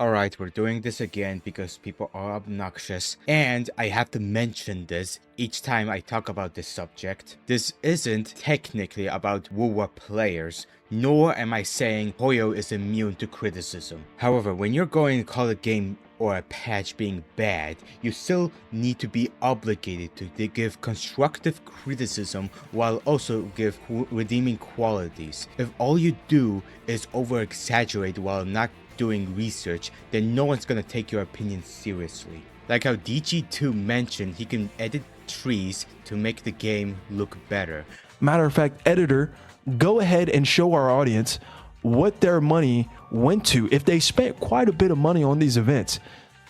Alright, we're doing this again because people are obnoxious, and I have to mention this each time I talk about this subject. This isn't technically about Wuwa players, nor am I saying Hoyo is immune to criticism. However, when you're going to call a game or a patch being bad, you still need to be obligated to give constructive criticism while also give redeeming qualities. If all you do is over-exaggerate while not doing research, then no one's gonna take your opinion seriously. Like how DG2 mentioned he can edit trees to make the game look better. Matter of fact, editor, go ahead and show our audience what their money went to if they spent quite a bit of money on these events.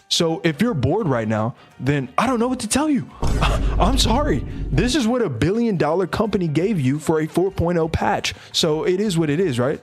So if you're bored right now, then I don't know what to tell you. I'm sorry. This is what $1 billion company gave you for a 4.0 patch. So it is what it is, right?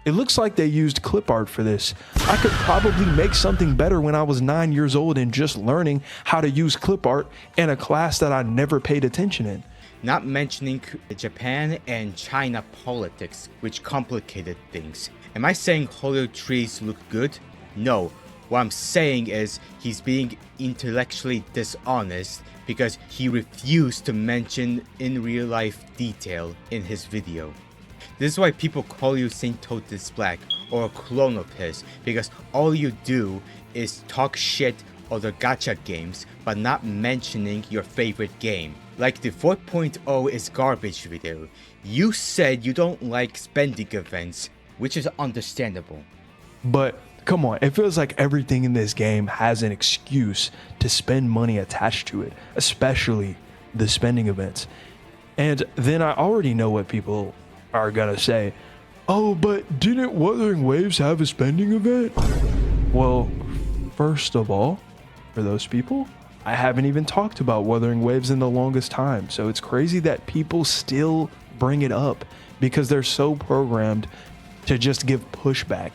It looks like they used clip art for this. I could probably make something better when I was 9 years old and just learning how to use clip art in a class that I never paid attention in. Not mentioning Japan and China politics, which complicated things. Am I saying Hoyo trees look good? No. What I'm saying is he's being intellectually dishonest because he refused to mention in real life detail in his video. This is why people call you Saint Totes Black or a clone of his, because all you do is talk shit other gacha games but not mentioning your favorite game. Like the 4.0 is garbage video. You said you don't like spending events, which is understandable. But come on, it feels like everything in this game has an excuse to spend money attached to it, especially the spending events. And then I already know what people are gonna say. Oh, but didn't Wuthering Waves have a spending event? Well, first of all, for those people, I haven't even talked about Wuthering Waves in the longest time. So it's crazy that people still bring it up because they're so programmed to just give pushback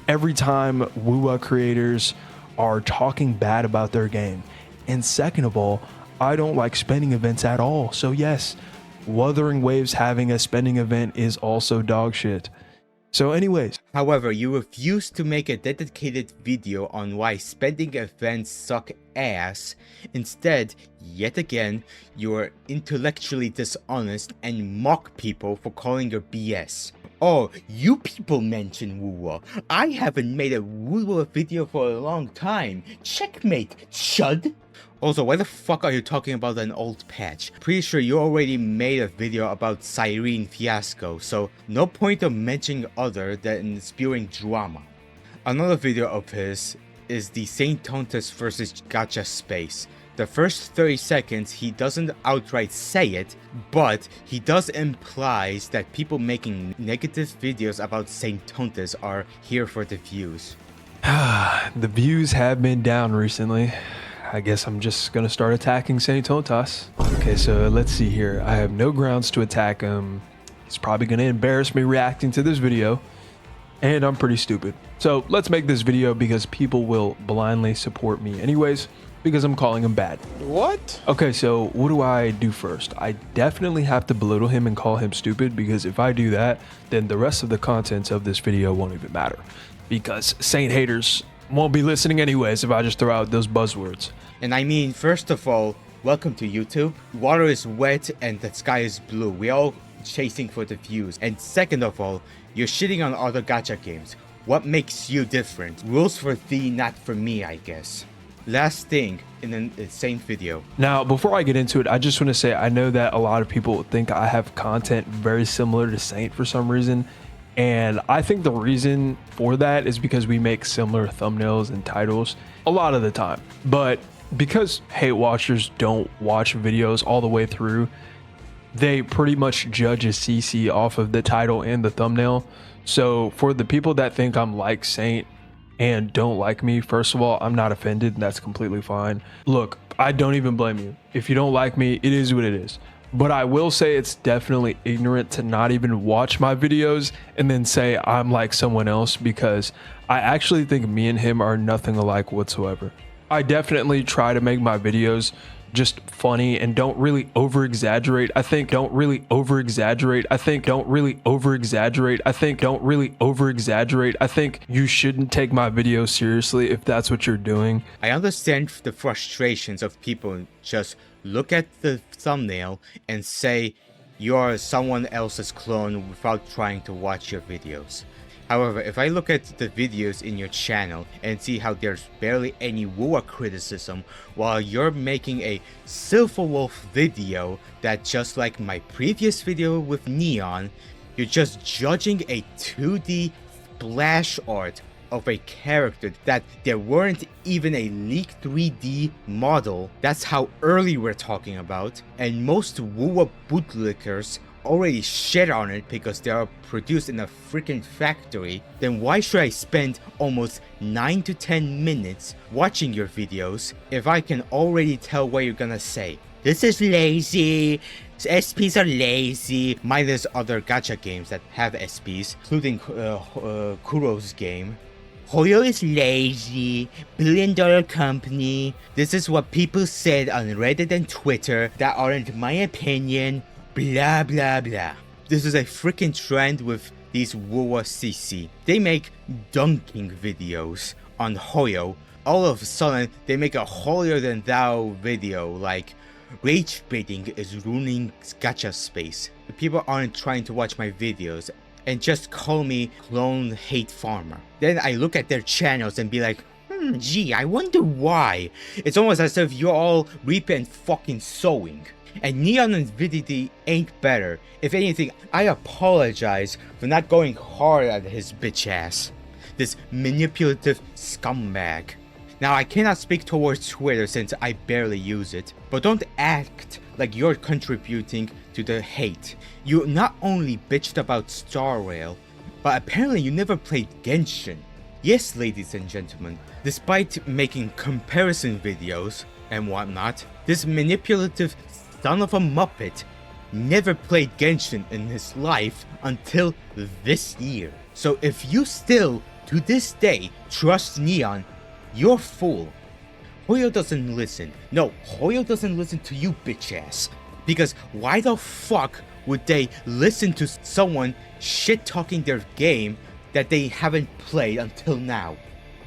every time Wuwa creators are talking bad about their game. And second of all, I don't like spending events at all. So yes, Wuthering Waves having a spending event is also dog shit. So anyways. However, you refuse to make a dedicated video on why spending events suck ass. Instead, yet again, you are intellectually dishonest and mock people for calling your BS. Oh, you people mention Wuwa. I haven't made a Wuwa video for a long time. Checkmate, chud! Also, why the fuck are you talking about an old patch? Pretty sure you already made a video about Siren Fiasco, so no point of mentioning other than spewing drama. Another video of his is the Saint Tontes vs Gacha space. The first 30 seconds he doesn't outright say it, but he does implies that people making negative videos about Saint Tontes are here for the views. The views have been down recently. I guess I'm just gonna start attacking Saint Tontas. Okay, so let's see here. I have no grounds to attack him. He's probably gonna embarrass me reacting to this video, and I'm pretty stupid. So let's make this video because people will blindly support me anyways, because I'm calling him bad. What? Okay, so what do I do first? I definitely have to belittle him and call him stupid, because if I do that, then the rest of the contents of this video won't even matter, because Saint haters won't be listening anyways if I just throw out those buzzwords. And I mean, first of all, welcome to YouTube. Water is wet and the sky is blue. We're all chasing for the views. And second of all, you're shitting on other gacha games. What makes you different? Rules for thee, not for me, I guess. Last thing in the same video. Now, before I get into it, I just want to say I know that a lot of people think I have content very similar to Saint for some reason. And I think the reason for that is because we make similar thumbnails and titles a lot of the time. But because hate watchers don't watch videos all the way through, they pretty much judge a CC off of the title and the thumbnail. So for the people that think I'm like Saint and don't like me, first of all, I'm not offended, and that's completely fine. Look, I don't even blame you. If you don't like me, it is what it is. But I will say it's definitely ignorant to not even watch my videos and then say I'm like someone else, because I actually think me and him are nothing alike whatsoever. I definitely try to make my videos just funny and don't really over exaggerate. I think don't really over exaggerate. I think don't really over exaggerate. I think don't really over exaggerate. I think you shouldn't take my video seriously if that's what you're doing. I understand the frustrations of people just look at the thumbnail and say you're someone else's clone without trying to watch your videos. However, if I look at the videos in your channel and see how there's barely any Wuwa criticism while you're making a Silverwolf video that, just like my previous video with Neon, you're just judging a 2D splash art of a character that there weren't even a leaked 3D model. That's how early we're talking about, and most Wuwa bootlickers already shit on it because they are produced in a freaking factory. Then why should I spend almost 9 to 10 minutes watching your videos if I can already tell what you're gonna say? This is lazy, SPs are lazy, minus other gacha games that have SPs, including Kuro's game. Hoyo is lazy, billion-dollar company. This is what people said on Reddit and Twitter that aren't my opinion. Blah blah blah. This is a freaking trend with these Wuwa CC. They make dunking videos on Hoyo. All of a sudden, they make a holier than thou video like rage baiting is ruining gacha space. People aren't trying to watch my videos and just call me clone hate farmer. Then I look at their channels and be like, gee, I wonder why. It's almost as if you're all reaping and fucking sowing. And Neon and Vidity ain't better. If anything, I apologize for not going hard at his bitch ass. This manipulative scumbag. Now, I cannot speak towards Twitter since I barely use it, but don't act like you're contributing to the hate. You not only bitched about Star Rail, but apparently you never played Genshin. Yes, ladies and gentlemen, despite making comparison videos and whatnot, this manipulative son of a muppet never played Genshin in his life until this year. So if you still, to this day, trust Neon, you're a fool. Hoyo doesn't listen. No, Hoyo doesn't listen to you, bitch ass. Because why the fuck would they listen to someone shit-talking their game that they haven't played until now?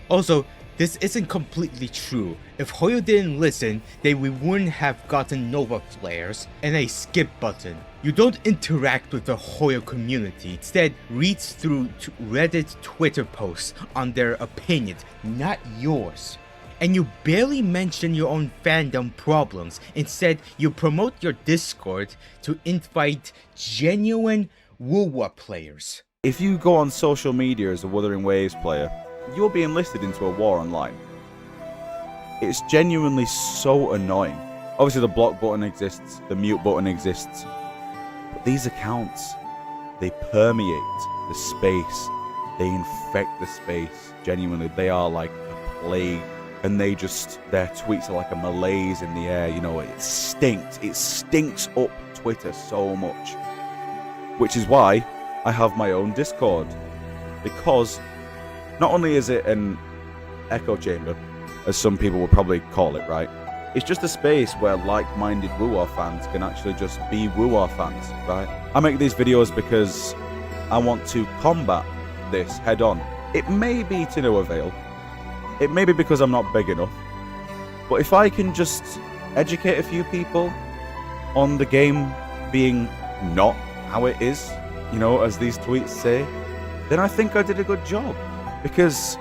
Also, this isn't completely true. If Hoyo didn't listen, then we wouldn't have gotten Nova flares and a skip button. You don't interact with the Hoyo community. Instead, reads through Reddit Twitter posts on their opinions, not yours. And you barely mention your own fandom problems. Instead, you promote your Discord to invite genuine Wuwa players. If you go on social media as a Wuthering Waves player, you'll be enlisted into a war online. It's genuinely so annoying. Obviously the block button exists, the mute button exists, but these accounts, they permeate the space, they infect the space. Genuinely, they are like a plague, and their tweets are like a malaise in the air. You know, it stinks up Twitter so much. Which is why I have my own Discord, because not only is it an echo chamber, as some people would probably call it, right? It's just a space where like-minded Wuwa fans can actually just be Wuwa fans, right? I make these videos because I want to combat this head on. It may be to no avail. It may be because I'm not big enough. But if I can just educate a few people on the game being not how it is, you know, as these tweets say, then I think I did a good job. Because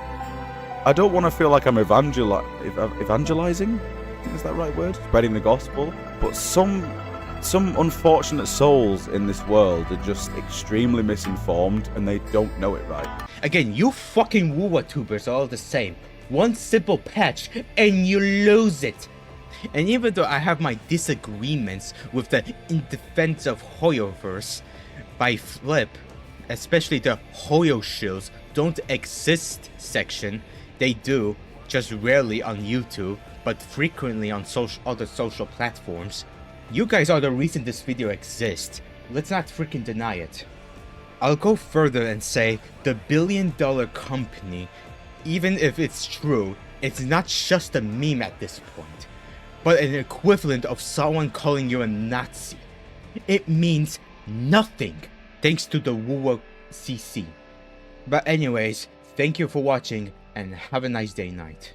I don't want to feel like I'm evangelizing. Is that the right word? Spreading the gospel. But some unfortunate souls in this world are just extremely misinformed and they don't know it right. Again, you fucking Wuwa tubers are all the same. One simple patch and you lose it. And even though I have my disagreements with the In Defense of Hoyoverse by Flip, especially the Hoyo shills don't exist section, they do, just rarely on YouTube, but frequently on other social platforms. You guys are the reason this video exists. Let's not freaking deny it. I'll go further and say the billion-dollar company, even if it's true, it's not just a meme at this point. but an equivalent of someone calling you a Nazi. It means nothing thanks to the Wuwa CC. But anyways, thank you for watching and have a nice day night.